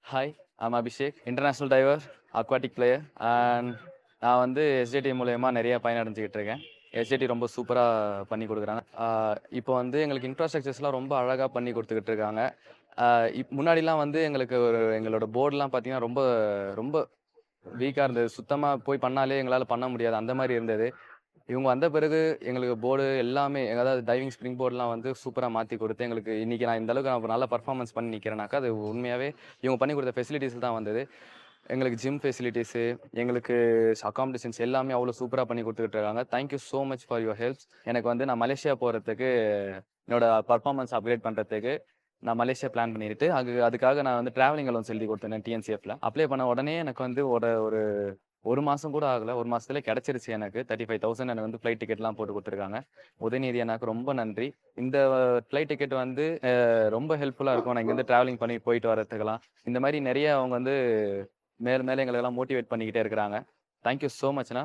Hi, I'm Abhishek. International diver, aquatic player and நான் வந்து SJD மூலியமா நிறைய பயனடைஞ்சுக்கிட்டு இருக்கேன். எஸ்ஜேடி ரொம்ப சூப்பரா பண்ணி குடுக்குறாங்க. இப்போ வந்து எங்களுக்கு இன்ஃப்ராஸ்ட்ரக்சர்ஸ்லாம் ரொம்ப அழகா பண்ணி குடுத்துக்கிட்டு இருக்காங்க. அ முன்னாடிலாம் வந்து எங்களோட போர்ட்லாம் பார்த்தீங்கன்னா, ரொம்ப ரொம்ப வீக்கா இருந்தது. சுத்தமா போய் பண்ணாலே எங்களால பண்ண முடியாது. அந்த மாரி இருந்தது. இவங்க வந்த பிறகு எங்களுக்கு போர்டு எல்லாமே அதாவது டைவிங் ஸ்ப்ரிங் போர்ட்லாம் வந்து சூப்பரா மாத்தி குடுத்து, எங்களுக்கு இன்னைக்கு நான் இந்த அளவுக்கு நான் நல்ல பெர்ஃபார்மன்ஸ் பண்ணி நிக்கிறேனாக்கா, அது உண்மையாவே இவங்க பண்ணி குடுத்த ஃபெசிலிட்டீஸ்ல தான் வந்தது. எங்களுக்கு ஜிம் ஃபெசிலிட்டீஸு, எங்களுக்கு அக்காமடேஷன்ஸ் எல்லாமே அவ்வளோ சூப்பரா பண்ணி குடுத்துக்கிட்டு இருக்காங்க. Thank you so much for your helps. எனக்கு வந்து நான் மலேசியா போறதுக்கு, என்னோட பெர்ஃபார்மன்ஸ் அப்கிரேட் பண்றதுக்கு நான் மலேசியா பிளான் பண்ணிட்டு, அதுக்காக நான் வந்து டிராவலிங் அலோவன்ஸ் எழுதி குடுத்திருந்தேன் டிஎன்சிஎஃப்ல. அப்ளை பண்ண உடனே எனக்கு வந்து ஒரு ஒரு 1 மாசம் கூட ஆகல. 1 மாசத்திலே கிடைச்சிருச்சு எனக்கு. 35,000 எனக்கு வந்து ஃப்ளைட் டிக்கெட்லாம் போட்டு குடுத்துருக்காங்க. உதயநிதி அண்ணாக்கு ரொம்ப நன்றி. இந்த ஃப்ளைட் டிக்கெட் வந்து ரொம்ப ஹெல்ப்ஃபுல்லா இருக்கும். நான் இங்கேருந்து டிராவலிங் பண்ணி போயிட்டு வரதுக்கெல்லாம். இந்த மாரி நெறைய அவங்க வந்து மேல மேல எங்களெல்லாம் மோட்டிவேட் பண்ணிக்கிட்டே இருக்கிறாங்க. Thank you so மச்ண்ணா.